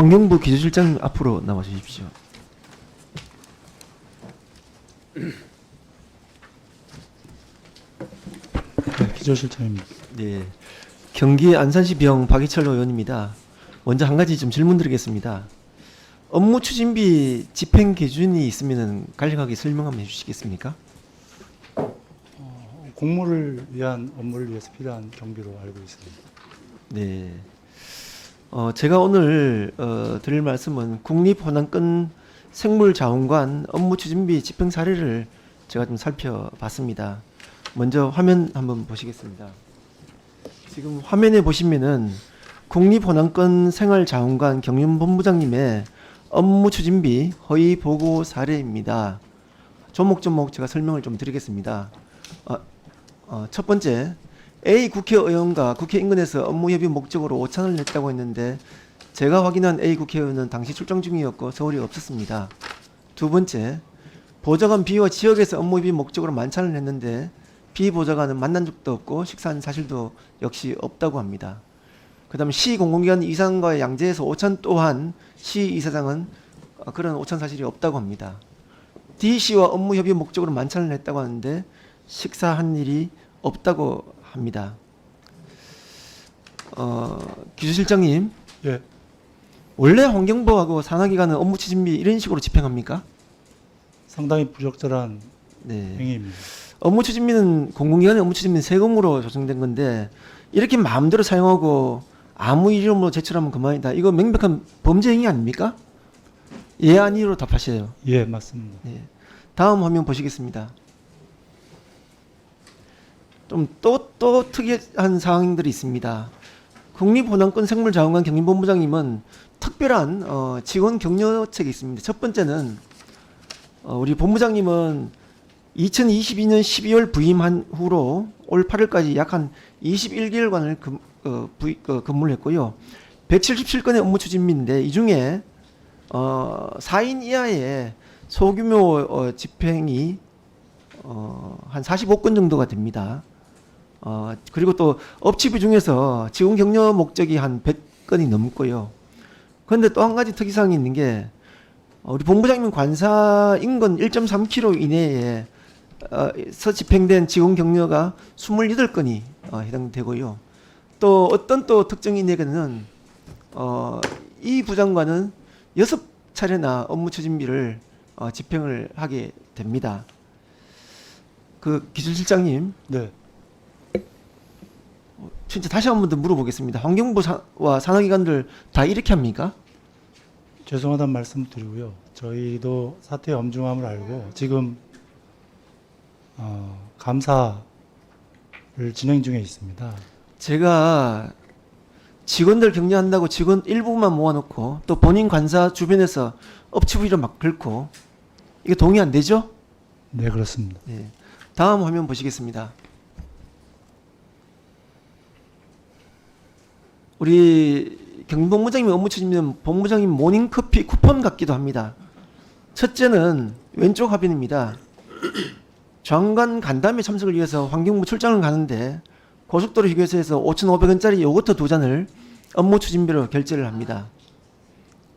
환경부 기조실장님 앞으로 나와 주십시오. 네, 기조실장입니다. 네, 경기 안산시 병 박희철 의원입니다. 먼저 한 가지 좀 질문드리겠습니다. 업무 추진비 집행 기준이 있으면 간략하게 설명 한번 해주시겠습니까? 공무를 위한 업무를 위해서 필요한 경비로 알고 있습니다. 네. 제가 오늘 드릴 말씀은 국립호남권 생물자원관 업무추진비 집행 사례를 제가 좀 살펴봤습니다. 먼저 화면 한번 보시겠습니다. 지금 화면에 보시면은 국립호남권 생활자원관 경륜본부장님의 업무추진비 허위 보고 사례입니다. 조목조목 제가 설명을 좀 드리겠습니다. 첫 번째, A 국회의원과 국회 인근에서 업무 협의 목적으로 오찬을 냈다고 했는데 제가 확인한 A 국회의원은 당시 출장 중이었고 서울이 없었습니다. 두 번째, 보좌관 B와 지역에서 업무 협의 목적으로 만찬을 했는데 B 보좌관은 만난 적도 없고 식사한 사실도 역시 없다고 합니다. 그 다음 시 공공기관 이사장과의 양재에서 오찬 또한 시 이사장은 그런 오찬 사실이 없다고 합니다. D 씨와 업무 협의 목적으로 만찬을 했다고 하는데 식사한 일이 없다고 합니다. 기조실장님, 예, 원래 환경부하고 산하기관은 업무 추진비 이런 식으로 집행합니까? 상당히 부적절한 네. 행위입니다. 업무 추진비는 공공기관의 업무 추진비는 세금으로 조정된 건데 이렇게 마음대로 사용하고 아무 이름으로 제출하면 그만이다. 이거 명백한 범죄 행위 아닙니까? 예 아니로 답하셔요. 예, 맞습니다. 네. 다음 화면 보시겠습니다. 좀 또 특이한 사항들이 있습니다. 국립호남권 생물자원관 경륜본부장님은 특별한 직원 격려책이 있습니다. 첫 번째는 우리 본부장님은 2022년 12월 부임한 후로 올 8월까지 약 한 21개월간을 근무를 했고요. 177건의 업무 추진비인데 이 중에 4인 이하의 소규모 집행이 한 45건 정도가 됩니다. 그리고 또 업체비 중에서 직원 격려 목적이 한 100건이 넘고요. 그런데 또 한 가지 특이사항이 있는 게 우리 본부장님 관사 인근 1.3km 이내에 서 집행된 직원 격려가 28건이 해당되고요. 또 어떤 또 특정인 에게는 이 부장관은 6차례나 업무 추진비를 집행을 하게 됩니다. 그 기술실장님, 네, 진짜 다시 한 번 더 물어보겠습니다. 환경부와 산하기관들 다 이렇게 합니까? 죄송하다는 말씀 드리고요. 저희도 사태의 엄중함을 알고 지금 감사를 진행 중에 있습니다. 제가 직원들 격려한다고 직원 일부만 모아놓고 또 본인 관사 주변에서 업체비를 막 긁고 이게 동의 안 되죠? 네, 그렇습니다. 네. 다음 화면 보시겠습니다. 우리 경본부장님 업무 추진비는 본부장님 모닝커피 쿠폰 같기도 합니다. 첫째는 왼쪽 화면입니다. 장관 간담회 참석을 위해서 환경부 출장을 가는데 고속도로 휴게소에서 5,500원짜리 요거트 2잔을 업무 추진비로 결제를 합니다.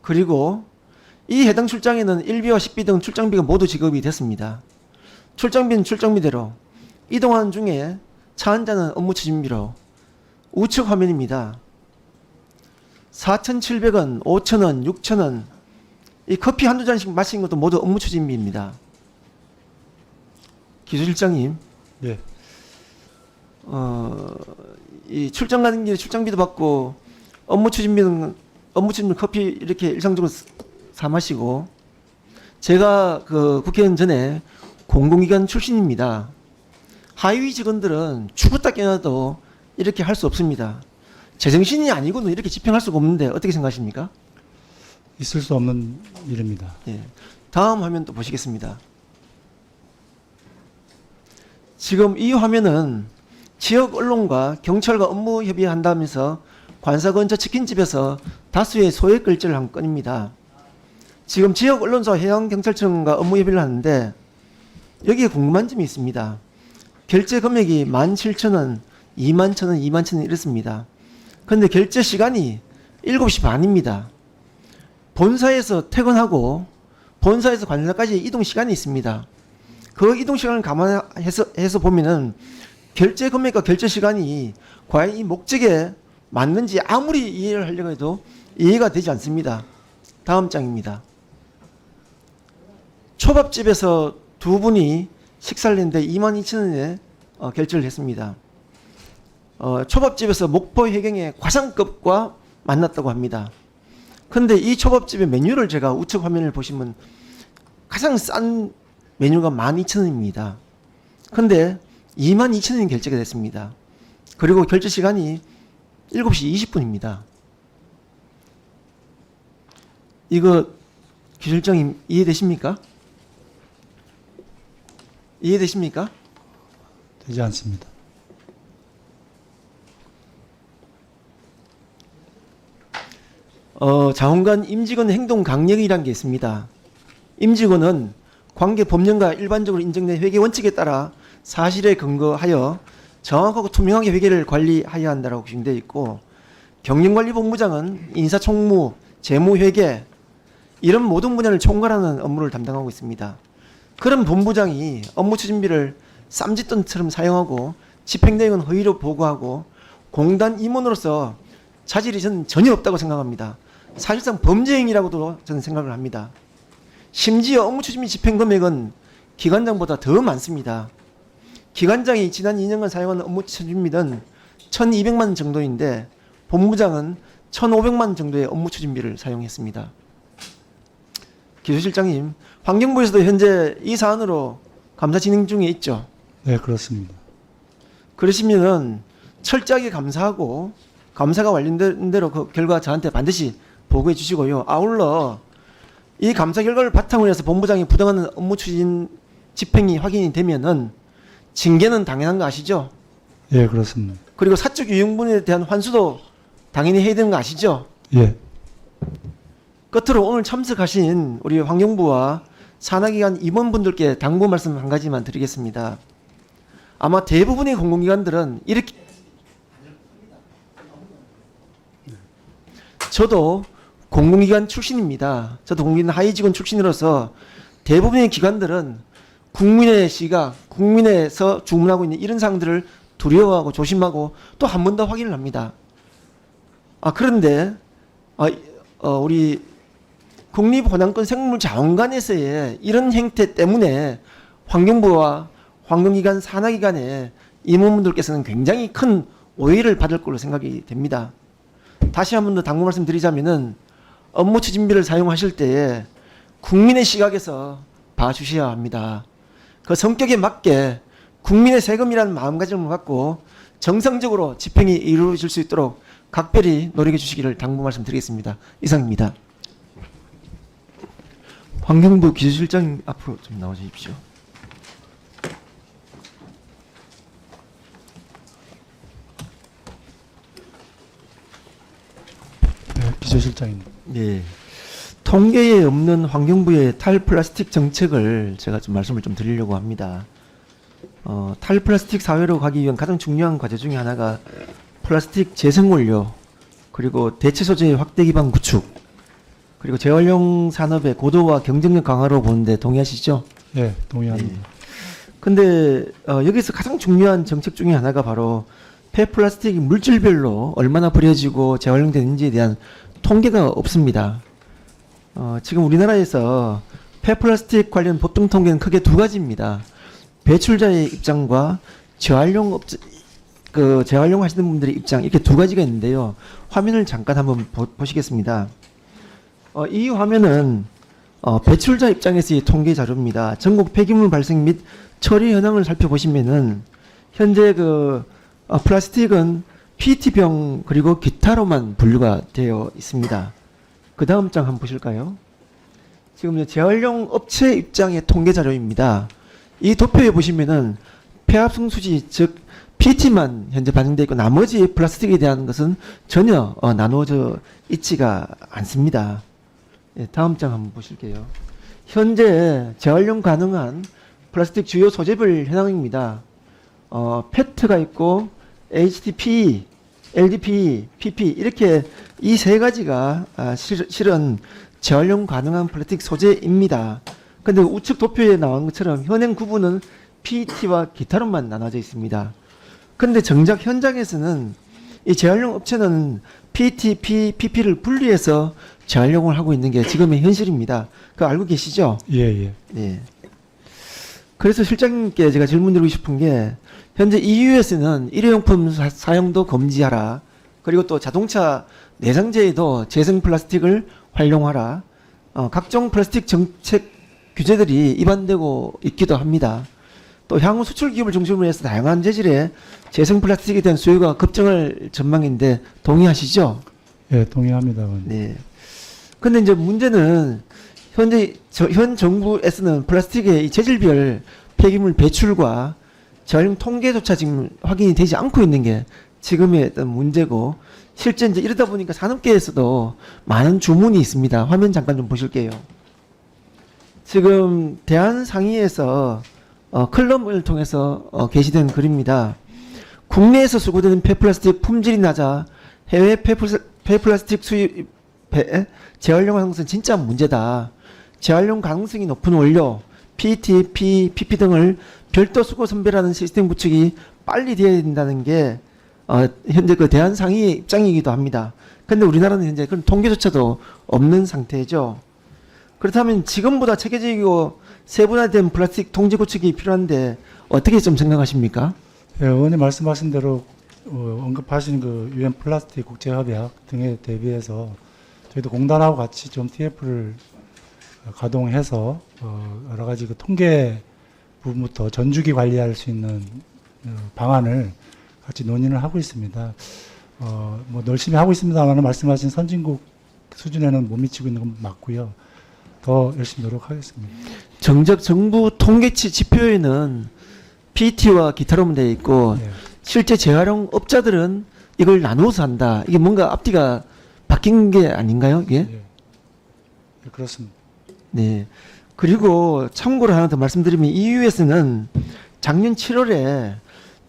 그리고 이 해당 출장에는 일비와 식비 등 출장비가 모두 지급이 됐습니다. 출장비는 출장비대로 이동하는 중에 차 한 잔은 업무 추진비로 우측 화면입니다. 4,700원, 5,000원, 6,000원 이 커피 한두 잔씩 마신 것도 모두 업무 추진비입니다. 기술실장님, 예, 이 출장 가는 길에 출장비도 받고 업무 추진비는 커피 이렇게 일상적으로 사 마시고 제가 그 국회의원 전에 공공기관 출신입니다. 하위 직원들은 죽었다 깨어나도 이렇게 할 수 없습니다. 제정신이 아니고는 이렇게 집행할 수가 없는데 어떻게 생각하십니까? 있을 수 없는 일입니다. 예. 다음 화면 또 보시겠습니다. 지금 이 화면은 지역 언론과 경찰과 업무 협의한다면서 관사 근처 치킨집에서 다수의 소액 결제를 한 건입니다. 지금 지역 언론사와 해양경찰청과 업무 협의를 하는데 여기에 궁금한 점이 있습니다. 결제 금액이 17,000원, 21,000원, 21,000원 이렇습니다. 그런데 결제 시간이 7시 반입니다. 본사에서 퇴근하고 본사에서 관련자까지 이동 시간이 있습니다. 그 이동 시간을 감안해서 보면은 결제 금액과 결제 시간이 과연 이 목적에 맞는지 아무리 이해를 하려고 해도 이해가 되지 않습니다. 다음 장입니다. 초밥집에서 두 분이 식사를 했는데 22,000원에 결제를 했습니다. 초밥집에서 목포해경의 과상급과 만났다고 합니다. 근데 이 초밥집의 메뉴를 제가 우측 화면을 보시면 가장 싼 메뉴가 12,000원입니다. 근데 22,000원이 결제가 됐습니다. 그리고 결제 시간이 7시 20분입니다. 이거 기술장님 이해되십니까? 이해되십니까? 되지 않습니다. 자원관 임직원 행동 강령이라는 게 있습니다. 임직원은 관계 법령과 일반적으로 인정된 회계 원칙에 따라 사실에 근거하여 정확하고 투명하게 회계를 관리해야 한다고 규정되어 있고, 경영관리본부장은 인사총무, 재무회계 이런 모든 분야를 총괄하는 업무를 담당하고 있습니다. 그런 본부장이 업무 추진비를 쌈짓돈처럼 사용하고 집행내역은 허위로 보고하고 공단 임원으로서 자질이 저는 전혀 없다고 생각합니다. 사실상 범죄 행위라고도 저는 생각을 합니다. 심지어 업무 추진비 집행 금액은 기관장보다 더 많습니다. 기관장이 지난 2년간 사용한 업무 추진비는 1,200만 원 정도인데 본부장은 1,500만 원 정도의 업무 추진비를 사용했습니다. 기술실장님, 환경부에서도 현재 이 사안으로 감사 진행 중에 있죠? 네, 그렇습니다. 그러시면은 철저하게 감사하고 감사가 완료된 대로 그 결과 저한테 반드시 보고해 주시고요. 아울러 이 감사 결과를 바탕으로 해서 본부장이 부당한 업무 추진 집행이 확인이 되면은 징계는 당연한 거 아시죠? 예, 그렇습니다. 그리고 사적 유용분에 대한 환수도 당연히 해야 되는 거 아시죠? 예. 끝으로 오늘 참석하신 우리 환경부와 산하기관 임원분들께 당부 말씀 한 가지만 드리겠습니다. 아마 대부분의 공공기관들은 이렇게 저도 공공기관 출신입니다. 저도 공공기관 하위직원 출신으로서 대부분의 기관들은 국민의 시각, 국민에서 주문하고 있는 이런 사항들을 두려워하고 조심하고 또 한 번 더 확인을 합니다. 그런데 우리 국립호남권 생물자원관에서의 이런 행태 때문에 환경부와 환경기관, 산하기관의 임원분들께서는 굉장히 큰 오해를 받을 걸로 생각이 됩니다. 다시 한 번 더 당부 말씀드리자면은 업무 추진비를 사용하실 때에 국민의 시각에서 봐주셔야 합니다. 그 성격에 맞게 국민의 세금이라는 마음가짐을 갖고 정상적으로 집행이 이루어질 수 있도록 각별히 노력해 주시기를 당부 말씀드리겠습니다. 이상입니다. 환경부 기술실장 앞으로 좀 나와 주십시오. 네, 기술실장입니다. 네. 통계에 없는 환경부의 탈플라스틱 정책을 제가 좀 말씀을 좀 드리려고 합니다. 탈플라스틱 사회로 가기 위한 가장 중요한 과제 중에 하나가 플라스틱 재생원료, 그리고 대체 소재의 확대 기반 구축, 그리고 재활용 산업의 고도화 경쟁력 강화로 보는데 동의하시죠? 예, 동의합니다. 근데 여기서 가장 중요한 정책 중에 하나가 바로 폐플라스틱이 물질별로 얼마나 버려지고 재활용되는지에 대한 통계가 없습니다. 지금 우리나라에서 폐플라스틱 관련 법정 통계는 크게 두 가지입니다. 배출자의 입장과 재활용하시는 분들의 입장, 이렇게 두 가지가 있는데요. 화면을 잠깐 한번 보시겠습니다. 이 화면은 배출자 입장에서의 통계 자료입니다. 전국 폐기물 발생 및 처리 현황을 살펴보시면은 현재 플라스틱은 PET병 그리고 기타로만 분류가 되어 있습니다. 그 다음 장 한번 보실까요? 지금 재활용 업체 입장의 통계 자료입니다. 이 도표에 보시면은 폐합성 수지, 즉 PET만 현재 반영되어 있고 나머지 플라스틱에 대한 것은 전혀 나누어져 있지가 않습니다. 예, 다음 장 한번 보실게요. 현재 재활용 가능한 플라스틱 주요 소재별 현황입니다. 페트가 있고 HDPE, LDPE, PP 이렇게 이 세 가지가 실은 재활용 가능한 플라스틱 소재입니다. 근데 우측 도표에 나온 것처럼 현행 구분은 PET와 기타로만 나눠져 있습니다. 근데 정작 현장에서는 이 재활용 업체는 PET, PP를 분리해서 재활용을 하고 있는 게 지금의 현실입니다. 그거 알고 계시죠? 예. 예. 그래서 실장님께 제가 질문드리고 싶은 게 현재 EU에서는 일회용품 사용도 금지하라. 그리고 또 자동차 내장재에도 재생 플라스틱을 활용하라. 각종 플라스틱 정책 규제들이 입안되고 있기도 합니다. 또 향후 수출 기업을 중심으로 해서 다양한 재질의 재생 플라스틱에 대한 수요가 급증할 전망인데 동의하시죠? 예, 동의합니다. 네. 근데 이제 문제는 현재 현 정부에서는 플라스틱의 이 재질별 폐기물 배출과 재활용 통계조차 지금 확인이 되지 않고 있는 게 지금의 어떤 문제고, 실제 이제 이러다 보니까 산업계에서도 많은 주문이 있습니다. 화면 잠깐 좀 보실게요. 지금 대한상의에서 클럽을 통해서 게시된 글입니다. 국내에서 수거되는 폐플라스틱 품질이 낮아 해외 폐플라스틱 수입에 재활용 가능성은 진짜 문제다. 재활용 가능성이 높은 원료, PET, PP 등을 별도 수거 선별하는 시스템 구축이 빨리 되어야 된다는 게 현재 그 대한상의의 입장이기도 합니다. 근데 우리나라는 현재 그런 통계조차도 없는 상태죠. 그렇다면 지금보다 체계적이고 세분화된 플라스틱 통제 구축이 필요한데 어떻게 좀 생각하십니까? 예, 의원님 말씀하신 대로 언급하신 그 UN 플라스틱 국제협약 등에 대비해서 저희도 공단하고 같이 좀 TF를 가동해서 여러 가지 그 통계 부분부터 전주기 관리할 수 있는 방안을 같이 논의를 하고 있습니다. 뭐 열심히 하고 있습니다만 말씀하신 선진국 수준에는 못 미치고 있는 건 맞고요. 더 열심히 노력하겠습니다. 정작 정부 통계치 지표에는 PET와 기타로만 되어 있고 예. 실제 재활용 업자들은 이걸 나누어서 한다. 이게 뭔가 앞뒤가 바뀐 게 아닌가요? 이게? 예, 그렇습니다. 네. 그리고 참고로 하나 더 말씀드리면 EU에서는 작년 7월에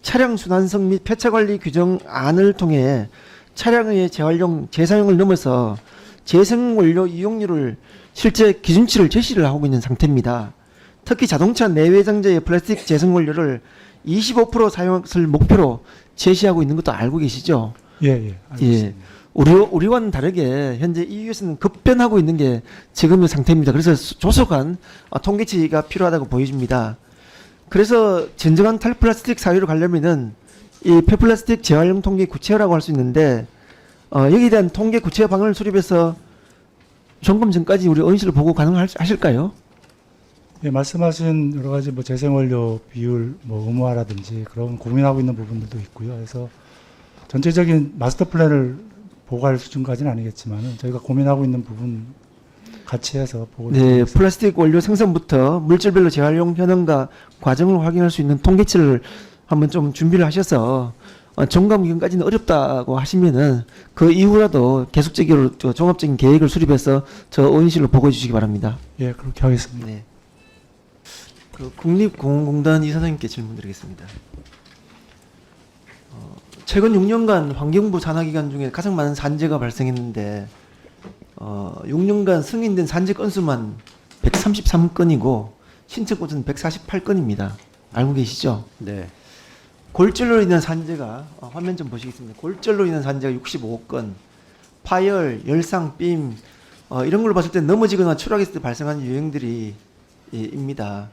차량 순환성 및 폐차 관리 규정안을 통해 차량의 재활용, 재사용을 넘어서 재생 원료 이용률을 실제 기준치를 제시를 하고 있는 상태입니다. 특히 자동차 내외장재의 플라스틱 재생 원료를 25% 사용을 목표로 제시하고 있는 것도 알고 계시죠? 예, 알겠습니다. 우리와는 다르게 현재 EU에서는 급변하고 있는 게 지금의 상태입니다. 그래서 조속한 통계치가 필요하다고 보여집니다. 그래서 진정한 탈플라스틱 사회로 가려면은 이 폐플라스틱 재활용 통계 구체화라고 할 수 있는데 여기에 대한 통계 구체화 방안을 수립해서 점검 전까지 우리 의원실을 보고 가능하실까요? 예, 말씀하신 여러 가지 뭐 재생원료 비율 뭐 의무화라든지 그런 고민하고 있는 부분들도 있고요. 그래서 전체적인 마스터 플랜을 보고할 수준까지는 아니겠지만 저희가 고민하고 있는 부분 같이 해서 보고를 네, 드리겠습니다. 플라스틱 원료 생산부터 물질별로 재활용 현황과 과정을 확인할 수 있는 통계치를 한번 좀 준비를 하셔서 종감 기간까지는 어렵다고 하시면은 그 이후라도 계속적으로 종합적인 계획을 수립해서 저 의원실로 보고해 주시기 바랍니다. 예, 그렇게 하겠습니다. 네. 그 국립공원공단 이사장님께 질문드리겠습니다. 최근 6년간 환경부 산하기관 중에 가장 많은 산재가 발생했는데 6년간 승인된 산재 건수만 133건이고 신청 건수는 148건입니다. 알고 계시죠? 네. 골절로 인한 산재가 화면 좀 보시겠습니다. 골절로 인한 산재가 65건, 파열, 열상, 빔 이런 걸로 봤을 때 넘어지거나 추락했을 때 발생하는 유형들이 입니다.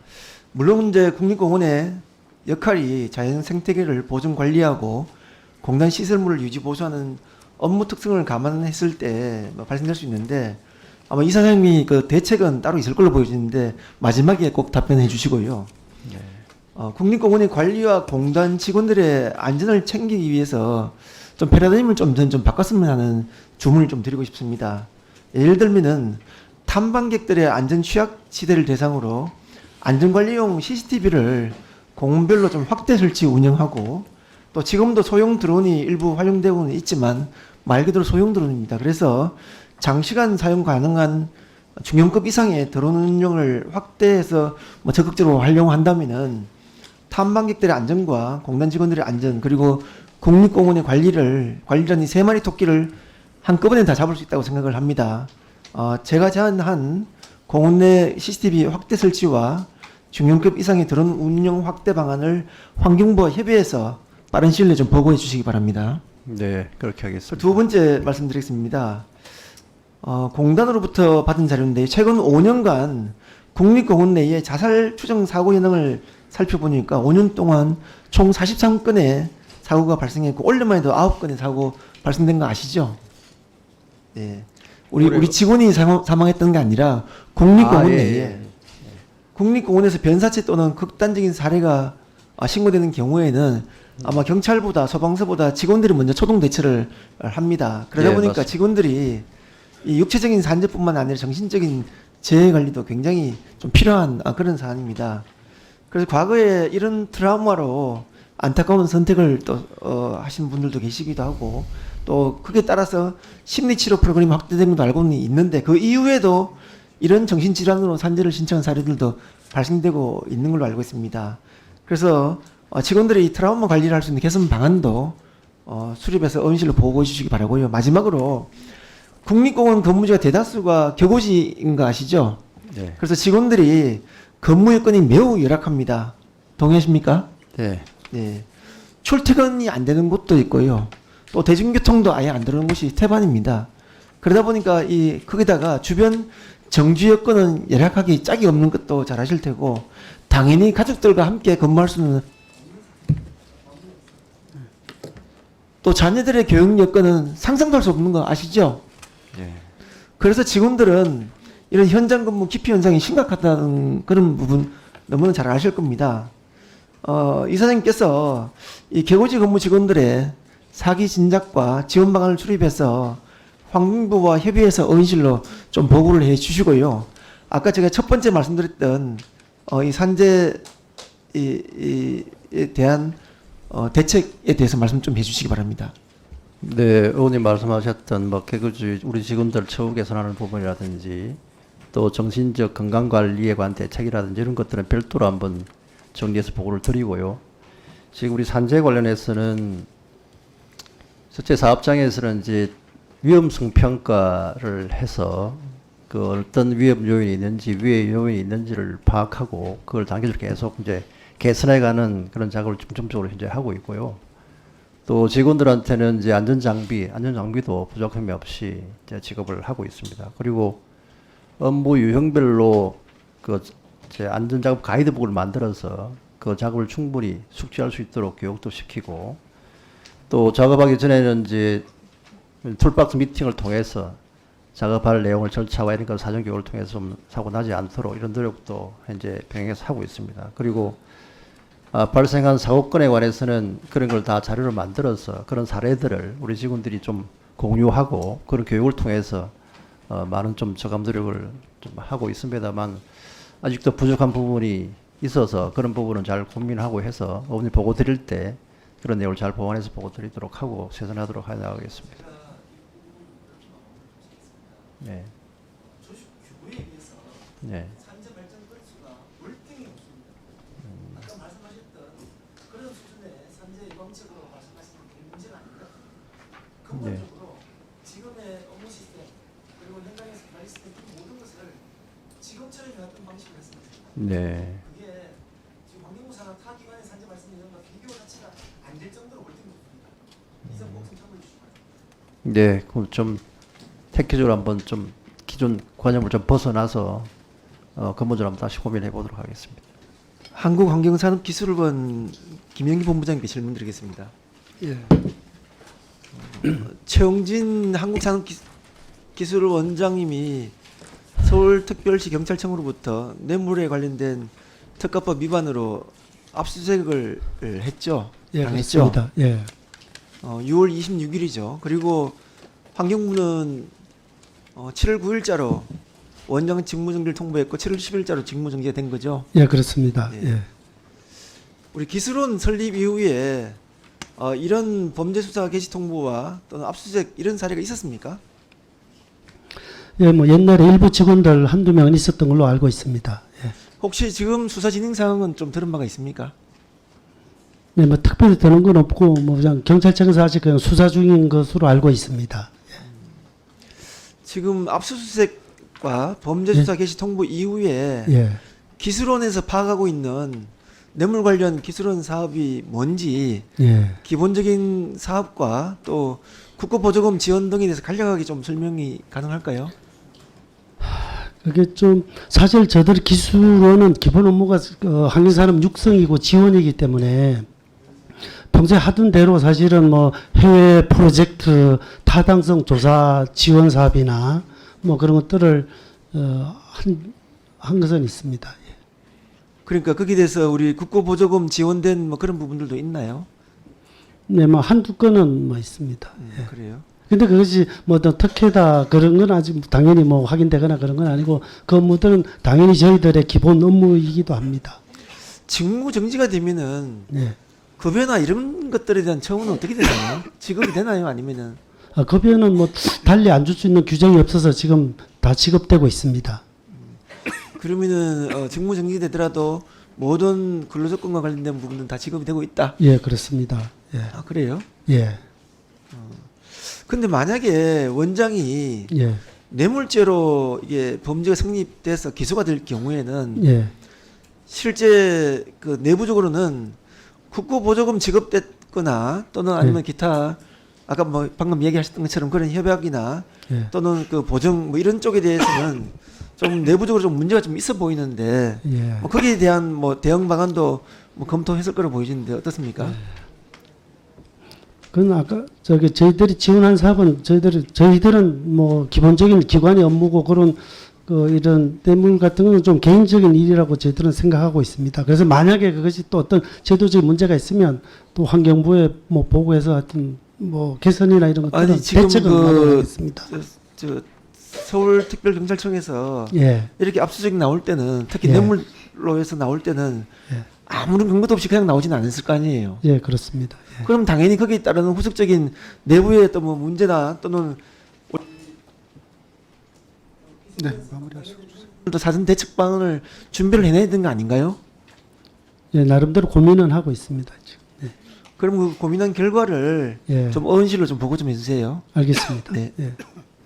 물론 이제 국립공원의 역할이 자연 생태계를 보존 관리하고 공단 시설물을 유지 보수하는 업무 특성을 감안했을 때 발생될 수 있는데 아마 이사장님이 그 대책은 따로 있을 걸로 보여지는데 마지막에 꼭 답변해 주시고요. 네. 국립공원의 관리와 공단 직원들의 안전을 챙기기 위해서 좀 패러다임을 좀 바꿨으면 하는 주문을 좀 드리고 싶습니다. 예를 들면은 탐방객들의 안전 취약 시대를 대상으로 안전관리용 CCTV를 공원별로 좀 확대 설치 운영하고 또 지금도 소형 드론이 일부 활용되고는 있지만 말 그대로 소형 드론입니다. 그래서 장시간 사용 가능한 중형급 이상의 드론 운영을 확대해서 적극적으로 활용한다면은 탐방객들의 안전과 공단 직원들의 안전 그리고 국립공원의 관리라는 이 3마리 토끼를 한꺼번에 다 잡을 수 있다고 생각을 합니다. 제가 제안한 공원 내 CCTV 확대 설치와 중형급 이상의 드론 운영 확대 방안을 환경부와 협의해서 빠른 시일 내에 좀 보고해 주시기 바랍니다. 네, 그렇게 하겠습니다. 두 번째 말씀드리겠습니다. 공단으로부터 받은 자료인데 최근 5년간 국립공원 내의 자살 추정 사고 현황을 살펴보니까 5년 동안 총 43건의 사고가 발생했고 올해만 해도 9건의 사고 발생된 거 아시죠? 네. 우리 직원이 사망했던 게 아니라 국립공원 예, 내에 예. 국립공원에서 변사체 또는 극단적인 사례가 신고되는 경우에는 아마 경찰보다 소방서보다 직원들이 먼저 초동 대처를 합니다. 그러다 예, 보니까 맞습니다. 직원들이 이 육체적인 산재뿐만 아니라 정신적인 재해 관리도 굉장히 좀 필요한 그런 사안입니다. 그래서 과거에 이런 트라우마로 안타까운 선택을 또 하신 분들도 계시기도 하고 또 그에 따라서 심리치료 프로그램이 확대된 것도 알고는 있는데 그 이후에도 이런 정신질환으로 산재를 신청한 사례들도 발생되고 있는 걸로 알고 있습니다. 그래서 직원들이 이 트라우마 관리를 할 수 있는 개선 방안도 수립해서 의원실로 보고해 주시기 바라고요. 마지막으로 국립공원 근무지가 대다수가 격오지인 거 아시죠? 네. 그래서 직원들이 근무 여건이 매우 열악합니다. 동의하십니까? 네. 네. 출퇴근이 안 되는 곳도 있고요. 또 대중교통도 아예 안 들어오는 곳이 태반입니다. 그러다 보니까 거기다가 주변 정주 여건은 열악하기 짝이 없는 것도 잘 아실 테고 당연히 가족들과 함께 근무할 수는 또 자녀들의 교육 여건은 상상도 할 수 없는 거 아시죠? 네. 그래서 직원들은 이런 현장 근무 기피 현상이 심각하다는 그런 부분 너무나 잘 아실 겁니다. 이사장님께서 이 개고지 근무 직원들의 사기 진작과 지원 방안을 수립해서 환경부와 협의해서 의원실로 좀 보고를 해 주시고요. 아까 제가 첫 번째 말씀드렸던 이 산재에 대한 대책에 대해서 말씀 좀 해주시기 바랍니다. 네, 의원님 말씀하셨던 뭐 개그주의 우리 직원들 처우 개선하는 부분이라든지 또 정신적 건강 관리에 관한 대책이라든지 이런 것들은 별도로 한번 정리해서 보고를 드리고요. 지금 우리 산재 관련해서는 첫째 사업장에서는 이제 위험성 평가를 해서 그 어떤 위험 요인이 있는지 위해 요인이 있는지를 파악하고 그걸 단계적으로 계속 이제 개선해가는 그런 작업을 중점적으로 현재 하고 있고요. 또 직원들한테는 이제 안전장비도 부족함이 없이 이제 지급을 하고 있습니다. 그리고 업무 유형별로 그 이제 안전작업 가이드북을 만들어서 그 작업을 충분히 숙지할 수 있도록 교육도 시키고 또 작업하기 전에는 이제 툴박스 미팅을 통해서 작업할 내용을 절차와 이런 걸 사전 교육을 통해서 좀 사고 나지 않도록 이런 노력도 현재 병행해서 하고 있습니다. 그리고 발생한 사고건에 관해서는 그런 걸 다 자료를 만들어서 그런 사례들을 우리 직원들이 좀 공유하고 그런 교육을 통해서 많은 좀 저감 노력을 좀 하고 있습니다만 아직도 부족한 부분이 있어서 그런 부분은 잘 고민하고 해서 오늘 보고 드릴 때 그런 내용을 잘 보완해서 보고 드리도록 하고 세선하도록 하겠습니다. 네. 네. 산재 발전 건수가 월등히 없습니다. 아까 말씀하셨던 그런 수준의 산재 예방책으로 말씀하시는 게 문제가 아닙니다. 근본적으로 지금의 업무 시스템 그리고 현장에서 관리 시스템 그 모든 것을 직업처럼 해왔던 방식을 했습니다. 네. 그게 지금 환경부 산하 타 기관의 산재 발생 예정과 비교 자체가 안 될 정도로 월등히 높습니다. 이 점 꼭 좀 참고해 주시기 바랍니다. 네, 그럼 좀 획기적으로 한번 좀 기존 관념을 좀 벗어나서 근본적으로 한번 다시 고민해 보도록 하겠습니다. 한국환경산업기술원 김영기 본부장님께 질문드리겠습니다. 예. 최용진 한국산업기술원장님이 서울특별시 경찰청으로부터 뇌물에 관련된 특가법 위반으로 압수수색을 했죠. 예, 당했죠. 그렇습니다. 예. 6월 26일이죠. 그리고 환경부는 7월 9일자로 원장 직무정지를 통보했고 7월 10일자로 직무정지가 된 거죠. 예, 그렇습니다. 예. 예. 우리 기술원 설립 이후에 이런 범죄수사 개시 통보와 또는 압수수색 이런 사례가 있었습니까? 예, 뭐 옛날에 일부 직원들 한두 명은 있었던 걸로 알고 있습니다. 예. 혹시 지금 수사 진행 상황은 좀 들은 바가 있습니까? 네, 뭐 특별히 되는 건 없고 뭐 그냥 경찰청에서 아직 그냥 수사 중인 것으로 알고 있습니다. 지금 압수수색 사업과 범죄수사 개시 통보 이후에 예. 기술원에서 파악하고 있는 뇌물 관련 기술원 사업이 뭔지 예. 기본적인 사업과 또 국고보조금 지원 등에 대해서 간략하게 좀 설명이 가능할까요? 그게 좀 사실 저들 기술원은 기본 업무가 한국사람 육성이고 지원이기 때문에 평소에 하던 대로 사실은 뭐 해외 프로젝트 타당성 조사 지원 사업이나 뭐 그런 것들을 한 것은 있습니다. 예. 그러니까 거기에 대해서 우리 국고보조금 지원된 뭐 그런 부분들도 있나요? 네, 뭐 한두 건은 뭐 있습니다. 예. 그래요. 근데 그것이 뭐 어떤 특혜다 그런 건 아직 당연히 뭐 확인되거나 그런 건 아니고 그 업무들은 당연히 저희들의 기본 업무이기도 합니다. 직무 정지가 되면은 예. 급여나 이런 것들에 대한 처우는 어떻게 되나요? 지급이 되나요? 아니면은 급여는 뭐 달리 안 줄 수 있는 규정이 없어서 지금 다 지급되고 있습니다. 그러면은 직무 정지되더라도 모든 근로조건과 관련된 부분은 다 지급이 되고 있다. 예, 그렇습니다. 예. 아, 그래요? 예. 근데 만약에 원장이 예. 뇌물죄로 이게 범죄가 성립돼서 기소가 될 경우에는 예. 실제 그 내부적으로는 국고보조금 지급됐거나 또는 아니면 기타 아까 뭐 방금 얘기하셨던 것처럼 그런 협약이나 예. 또는 그 보정 뭐 이런 쪽에 대해서는 좀 내부적으로 좀 문제가 좀 있어 보이는데 예. 뭐 거기에 대한 뭐 대응 방안도 뭐 검토했을 거로 보이시는데 어떻습니까? 그건 아까 저희들이 지원한 사업은 저희들은 뭐 기본적인 기관의 업무고 그런 이런 뇌물 같은 거는 좀 개인적인 일이라고 저희들은 생각하고 있습니다. 그래서 만약에 그것이 또 어떤 제도적인 문제가 있으면 또 환경부에 뭐 보고해서 하여튼 뭐 개선이나 이런 것들은 아니, 지금 대책을 마련하겠습니다. 저 서울특별경찰청에서 예. 이렇게 압수수색 나올 때는 특히 예. 뇌물로 해서 나올 때는 예. 아무런 근거도 없이 그냥 나오지는 않았을 거 아니에요. 예, 그렇습니다. 예. 그럼 당연히 거기에 따르는 후속적인 내부의 또 뭐 문제나 또는 네, 마무리하시죠. 또 사전 대책 방안을 준비를 해내야 되는 거 아닌가요? 예, 나름대로 고민은 하고 있습니다. 지금. 예. 그럼 그 고민한 결과를 예. 좀 어원실로 좀 보고 좀 해주세요. 알겠습니다. 네. 예.